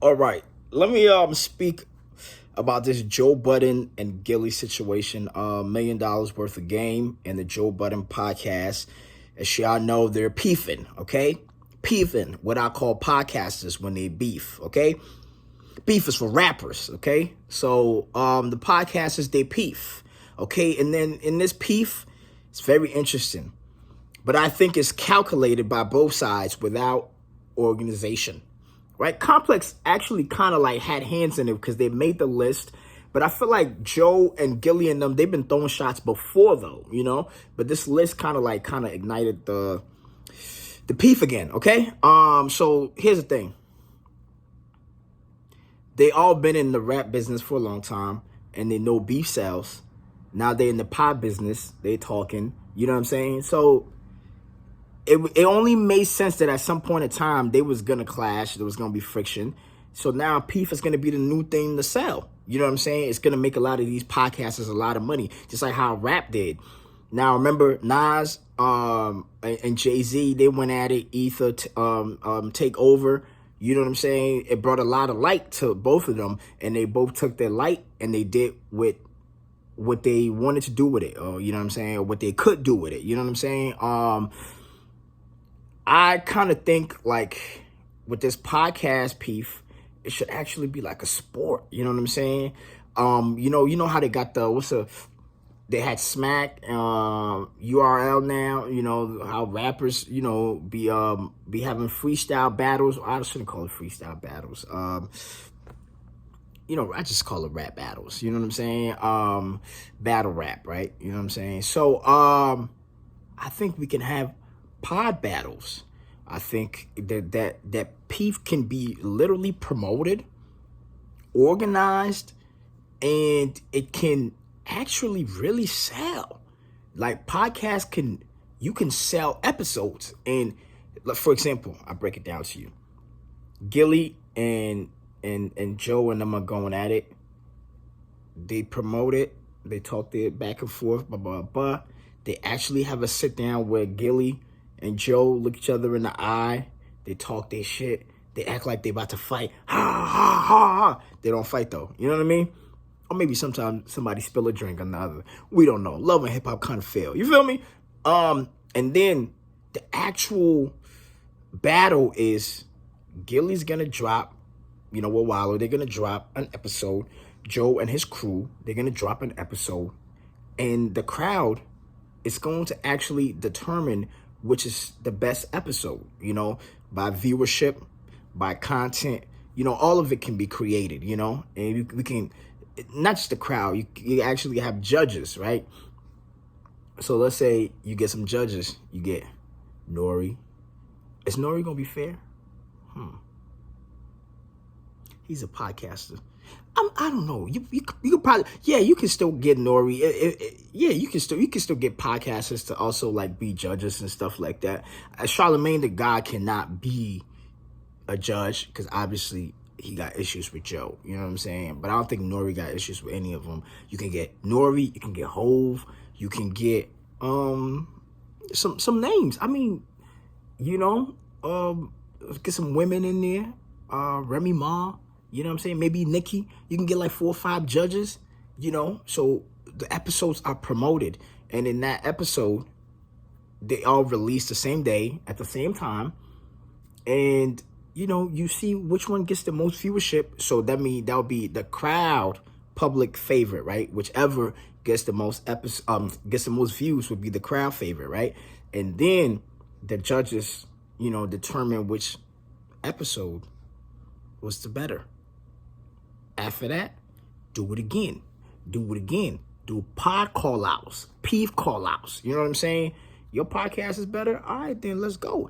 All right, let me speak about this Joe Budden and Gillie situation. $1 million worth of game and the Joe Budden podcast. As y'all know, they're peefing, okay? Peefing, what I call podcasters when they beef, okay? Beef is for rappers, okay? So the podcasters, they peef, okay? And then in this peef, it's very interesting. But I think it's calculated by both sides without organization. Right? Complex actually kind of like had hands in it because they made the list. But I feel like Joe and Gillie and them, they've been throwing shots before though, you know? But this list kind of ignited the peef again, okay? So here's the thing. They all been in the rap business for a long time and they know beef sells. Now they're in the pod business, they talking, you know what I'm saying? So it only made sense that at some point in time, they was going to clash. There was going to be friction. So now Peef is going to be the new thing to sell. You know what I'm saying? It's going to make a lot of these podcasters a lot of money, just like how rap did. Now, remember, Nas and Jay-Z, they went at it, Ether, take over. You know what I'm saying? It brought a lot of light to both of them, and they both took their light, and they did what they wanted to do with it, or, you know what I'm saying, or what they could do with it. You know what I'm saying? I kind of think like with this podcast Peef, it should actually be like a sport. You know what I'm saying? You know how they got they had Smack, URL now. You know how rappers, be having freestyle battles. I shouldn't call it freestyle battles. I just call it rap battles. You know what I'm saying? Battle rap, right? You know what I'm saying? So I think we can have pod battles. I think that Peef can be literally promoted, organized, and it can actually really sell. Like podcasts you can sell episodes. And for example, I break it down to you. Gillie and Joe and them are going at it. They promote it. They talk it back and forth, blah, blah, blah. They actually have a sit down where Gillie and Joe look each other in the eye. They talk their shit. They act like they about to fight. Ha, ha, ha, ha. They don't fight, though. You know what I mean? Or maybe sometimes somebody spill a drink on the other. We don't know. Love and hip-hop kind of fail. You feel me? And then the actual battle is Gillie's going to drop, Wallow. They're going to drop an episode. Joe and his crew, they're going to drop an episode. And the crowd is going to actually determine which is the best episode, by viewership, by content, all of it can be created, and we can, not just the crowd, you actually have judges, right? So let's say you get some judges, you get Nori. Is Nori going to be fair? He's a podcaster. I don't know. You could probably, you can still get Nori. You can still get podcasters to also like be judges and stuff like that. Charlemagne the God cannot be a judge because obviously he got issues with Joe. You know what I'm saying? But I don't think Nori got issues with any of them. You can get Nori. You can get Hove. You can get some names. I mean, get some women in there. Remy Ma. You know what I'm saying? Maybe Nikki. You can get like 4 or 5 judges, So the episodes are promoted. And in that episode, they all release the same day at the same time. And, you see which one gets the most viewership. So that would be the crowd public favorite, right? Whichever gets the most gets the most views would be the crowd favorite, right? And then the judges, determine which episode was the better. After that, do it again. Do pod call-outs, Peef call-outs. You know what I'm saying? Your podcast is better? All right, then let's go.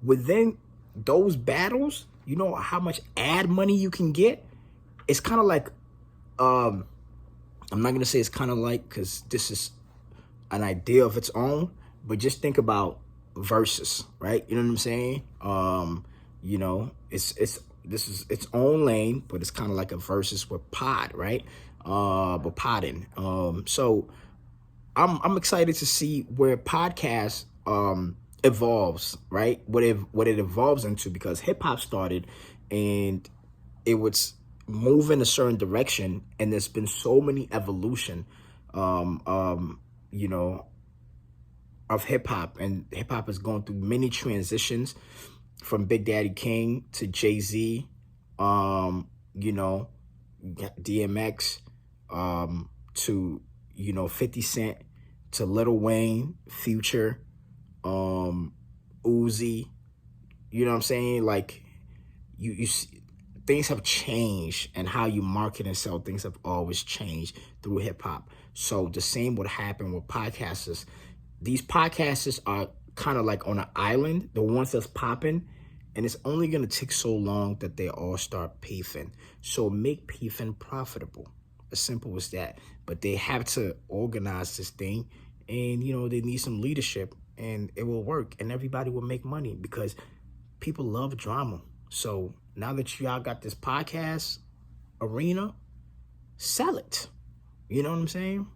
Within those battles, you know how much ad money you can get? It's kind of like, I'm not going to say it's kind of like, because this is an idea of its own, but just think about verses, right? You know what I'm saying? This is its own lane, but it's kind of like a versus with pod, right? But podding. So I'm excited to see where podcast evolves, right? What it evolves into, because hip hop started and it would move in a certain direction, and there's been so many evolution, you know, of hip hop, and hip hop has gone through many transitions from Big Daddy King to Jay-Z, you know, DMX, to, you know, 50 Cent, to Lil Wayne, Future, Uzi. You know what I'm saying? Like, you see, things have changed, and how you market and sell things have always changed through hip hop. So the same would happen with podcasters. These podcasters are kind of like on an island, the ones that's popping, and it's only going to take so long that they all start peefing. So make peefing profitable. As simple as that. But they have to organize this thing, and, you know, they need some leadership, and it will work, and everybody will make money because people love drama. So now that y'all got this podcast arena, sell it. You know what I'm saying?